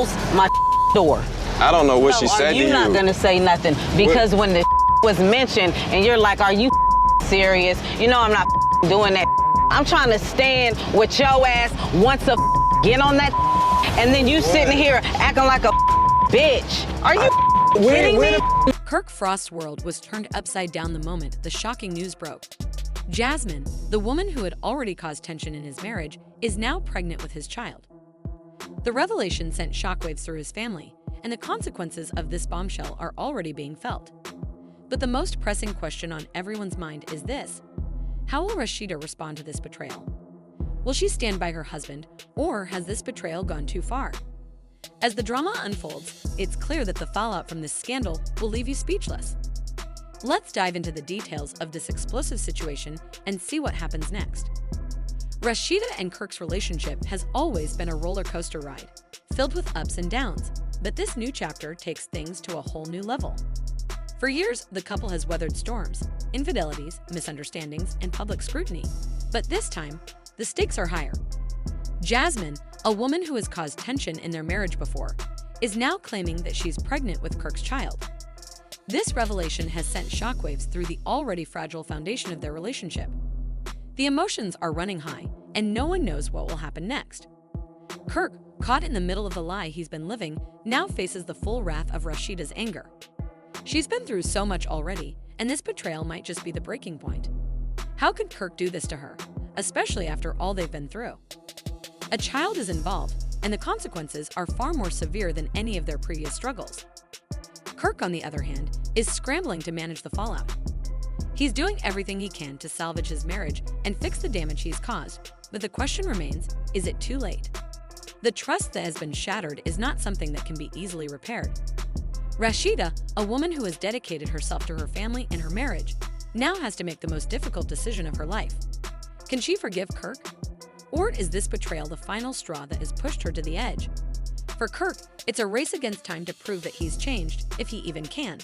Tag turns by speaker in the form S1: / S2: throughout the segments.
S1: close my door.
S2: I don't know what she said to you.
S1: You're not gonna say nothing because when the was mentioned and you're like, are you serious? You know I'm not doing that. I'm trying to stand with your ass once a get on that and then you sitting here acting like a bitch. Are you kidding me?
S3: Kirk Frost's world was turned upside down the moment the shocking news broke. Jasmine, the woman who had already caused tension in his marriage, is now pregnant with his child. The revelation sent shockwaves through his family, and the consequences of this bombshell are already being felt. But the most pressing question on everyone's mind is this: how will Rasheeda respond to this betrayal? Will she stand by her husband, or has this betrayal gone too far? As the drama unfolds, it's clear that the fallout from this scandal will leave you speechless. Let's dive into the details of this explosive situation and see what happens next. Rasheeda and Kirk's relationship has always been a roller coaster ride, filled with ups and downs, but this new chapter takes things to a whole new level. For years, the couple has weathered storms, infidelities, misunderstandings, and public scrutiny, but this time, the stakes are higher. Jasmine, a woman who has caused tension in their marriage before, is now claiming that she's pregnant with Kirk's child. This revelation has sent shockwaves through the already fragile foundation of their relationship. The emotions are running high, and no one knows what will happen next. Kirk, caught in the middle of the lie he's been living, now faces the full wrath of Rasheeda's anger. She's been through so much already, and this betrayal might just be the breaking point. How could Kirk do this to her, especially after all they've been through? A child is involved, and the consequences are far more severe than any of their previous struggles. Kirk, on the other hand, is scrambling to manage the fallout. He's doing everything he can to salvage his marriage and fix the damage he's caused, but the question remains, is it too late? The trust that has been shattered is not something that can be easily repaired. Rasheeda, a woman who has dedicated herself to her family and her marriage, now has to make the most difficult decision of her life. Can she forgive Kirk? Or is this betrayal the final straw that has pushed her to the edge? For Kirk, it's a race against time to prove that he's changed, if he even can.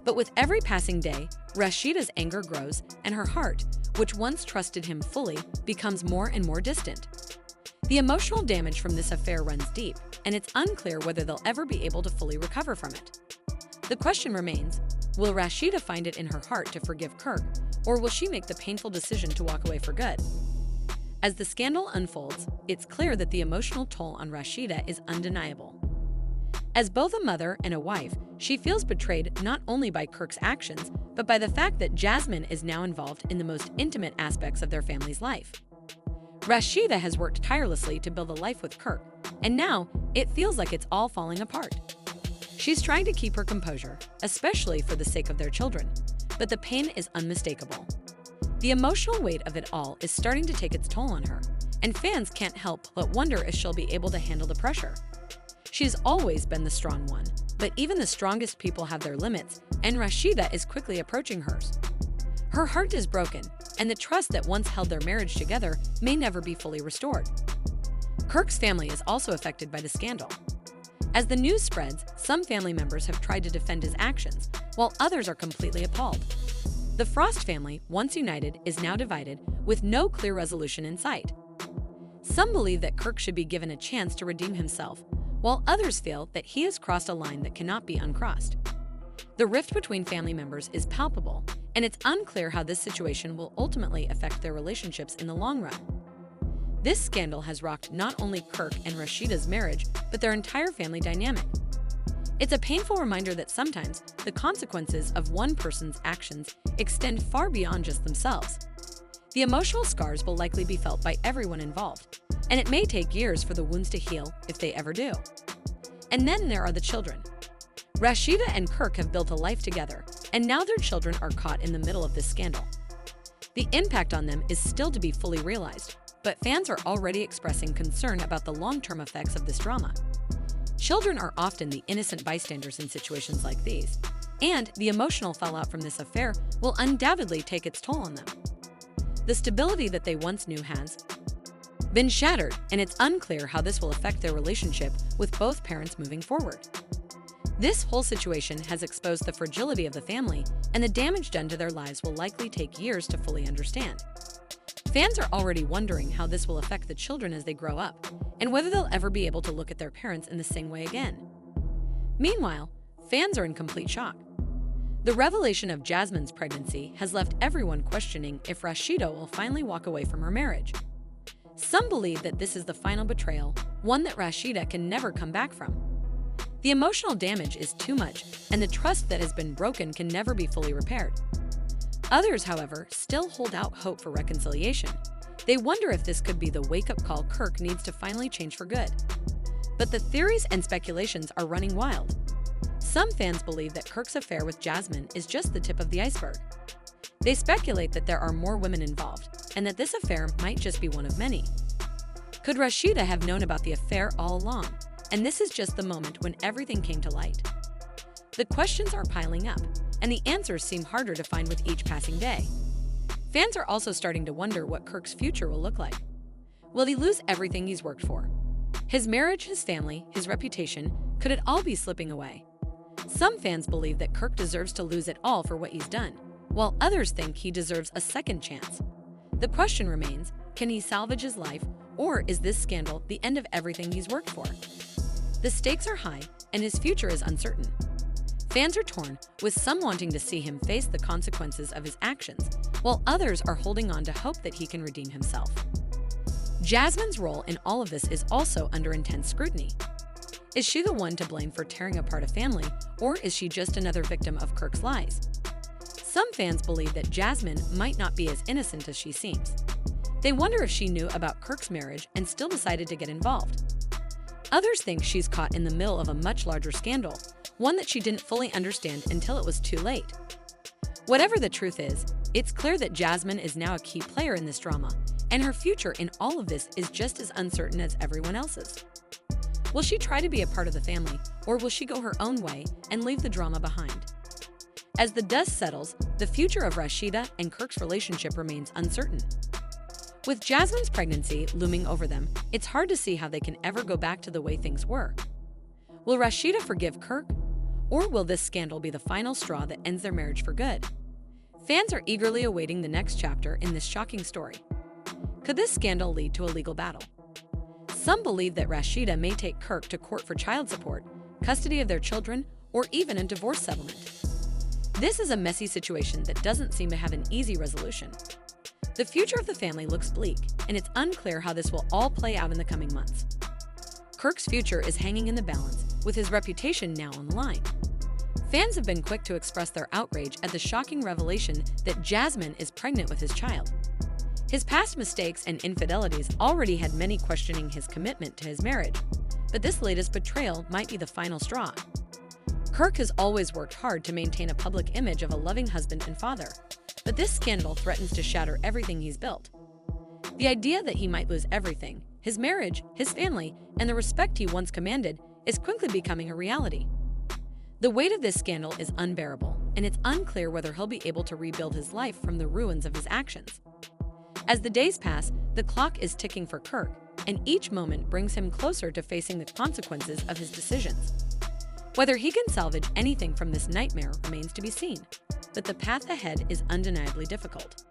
S3: But with every passing day, Rasheeda's anger grows, and her heart, which once trusted him fully, becomes more and more distant. The emotional damage from this affair runs deep, and it's unclear whether they'll ever be able to fully recover from it. The question remains, will Rasheeda find it in her heart to forgive Kirk, or will she make the painful decision to walk away for good? As the scandal unfolds, it's clear that the emotional toll on Rasheeda is undeniable. As both a mother and a wife, she feels betrayed not only by Kirk's actions, but by the fact that Jasmine is now involved in the most intimate aspects of their family's life. Rasheeda has worked tirelessly to build a life with Kirk, and now it feels like it's all falling apart. She's trying to keep her composure, especially for the sake of their children, but the pain is unmistakable. The emotional weight of it all is starting to take its toll on her, and fans can't help but wonder if she'll be able to handle the pressure. She's always been the strong one, but even the strongest people have their limits, and Rasheeda is quickly approaching hers. Her heart is broken, and the trust that once held their marriage together may never be fully restored. Kirk's family is also affected by the scandal. As the news spreads, some family members have tried to defend his actions, while others are completely appalled. The Frost family, once united, is now divided, with no clear resolution in sight. Some believe that Kirk should be given a chance to redeem himself, while others feel that he has crossed a line that cannot be uncrossed. The rift between family members is palpable, and it's unclear how this situation will ultimately affect their relationships in the long run. This scandal has rocked not only Kirk and Rasheeda's marriage, but their entire family dynamic. It's a painful reminder that sometimes the consequences of one person's actions extend far beyond just themselves. The emotional scars will likely be felt by everyone involved, and it may take years for the wounds to heal if they ever do. And then there are the children. Rasheeda and Kirk have built a life together, and now their children are caught in the middle of this scandal. The impact on them is still to be fully realized, but fans are already expressing concern about the long-term effects of this drama. Children are often the innocent bystanders in situations like these, and the emotional fallout from this affair will undoubtedly take its toll on them. The stability that they once knew has been shattered, and it's unclear how this will affect their relationship with both parents moving forward. This whole situation has exposed the fragility of the family, and the damage done to their lives will likely take years to fully understand. Fans are already wondering how this will affect the children as they grow up, and whether they'll ever be able to look at their parents in the same way again. Meanwhile, fans are in complete shock. The revelation of Jasmine's pregnancy has left everyone questioning if Rasheeda will finally walk away from her marriage. Some believe that this is the final betrayal, one that Rasheeda can never come back from. The emotional damage is too much, and the trust that has been broken can never be fully repaired. Others, however, still hold out hope for reconciliation. They wonder if this could be the wake-up call Kirk needs to finally change for good. But the theories and speculations are running wild. Some fans believe that Kirk's affair with Jasmine is just the tip of the iceberg. They speculate that there are more women involved, and that this affair might just be one of many. Could Rasheeda have known about the affair all along, and this is just the moment when everything came to light? The questions are piling up, and the answers seem harder to find with each passing day. Fans are also starting to wonder what Kirk's future will look like. Will he lose everything he's worked for? His marriage, his family, his reputation, could it all be slipping away? Some fans believe that Kirk deserves to lose it all for what he's done, while others think he deserves a second chance. The question remains, can he salvage his life, or is this scandal the end of everything he's worked for? The stakes are high, and his future is uncertain. Fans are torn, with some wanting to see him face the consequences of his actions, while others are holding on to hope that he can redeem himself. Jasmine's role in all of this is also under intense scrutiny. Is she the one to blame for tearing apart a family, or is she just another victim of Kirk's lies? Some fans believe that Jasmine might not be as innocent as she seems. They wonder if she knew about Kirk's marriage and still decided to get involved. Others think she's caught in the middle of a much larger scandal, one that she didn't fully understand until it was too late. Whatever the truth is, it's clear that Jasmine is now a key player in this drama, and her future in all of this is just as uncertain as everyone else's. Will she try to be a part of the family, or will she go her own way and leave the drama behind? As the dust settles, the future of Rasheeda and Kirk's relationship remains uncertain. With Jasmine's pregnancy looming over them, it's hard to see how they can ever go back to the way things were. Will Rasheeda forgive Kirk, or will this scandal be the final straw that ends their marriage for good? Fans are eagerly awaiting the next chapter in this shocking story. Could this scandal lead to a legal battle? Some believe that Rasheeda may take Kirk to court for child support, custody of their children, or even a divorce settlement. This is a messy situation that doesn't seem to have an easy resolution. The future of the family looks bleak, and it's unclear how this will all play out in the coming months. Kirk's future is hanging in the balance, with his reputation now on the line. Fans have been quick to express their outrage at the shocking revelation that Jasmine is pregnant with his child. His past mistakes and infidelities already had many questioning his commitment to his marriage, but this latest betrayal might be the final straw. Kirk has always worked hard to maintain a public image of a loving husband and father, but this scandal threatens to shatter everything he's built. The idea that he might lose everything, his marriage, his family, and the respect he once commanded, is quickly becoming a reality. The weight of this scandal is unbearable, and it's unclear whether he'll be able to rebuild his life from the ruins of his actions. As the days pass, the clock is ticking for Kirk, and each moment brings him closer to facing the consequences of his decisions. Whether he can salvage anything from this nightmare remains to be seen, but the path ahead is undeniably difficult.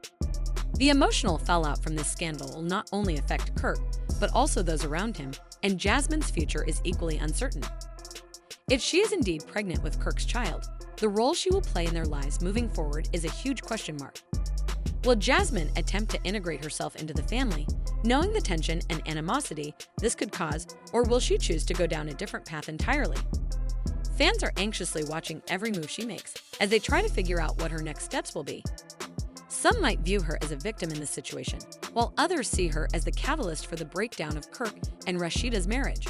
S3: The emotional fallout from this scandal will not only affect Kirk, but also those around him, and Jasmine's future is equally uncertain. If she is indeed pregnant with Kirk's child, the role she will play in their lives moving forward is a huge question mark. Will Jasmine attempt to integrate herself into the family, knowing the tension and animosity this could cause, or will she choose to go down a different path entirely? Fans are anxiously watching every move she makes as they try to figure out what her next steps will be. Some might view her as a victim in this situation, while others see her as the catalyst for the breakdown of Kirk and Rasheeda's marriage.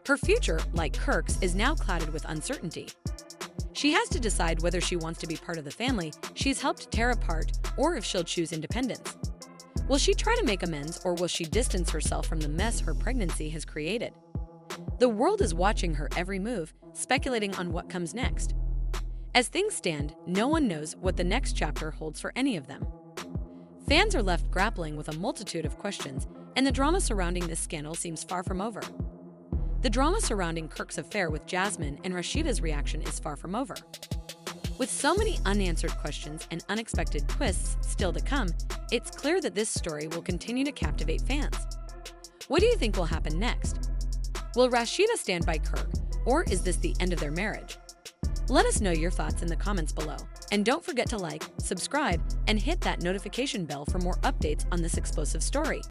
S3: Her future, like Kirk's, is now clouded with uncertainty. She has to decide whether she wants to be part of the family she's helped tear apart, or if she'll choose independence. Will she try to make amends, or will she distance herself from the mess her pregnancy has created? The world is watching her every move, speculating on what comes next. As things stand, no one knows what the next chapter holds for any of them. Fans are left grappling with a multitude of questions, and the drama surrounding this scandal seems far from over. The drama surrounding Kirk's affair with Jasmine and Rasheeda's reaction is far from over. With so many unanswered questions and unexpected twists still to come, It's clear that this story will continue to captivate fans. What do you think will happen next? Will Rasheeda stand by Kirk, or is this the end of their marriage? Let us know your thoughts in the comments below. And don't forget to like, subscribe, and hit that notification bell for more updates on this explosive story.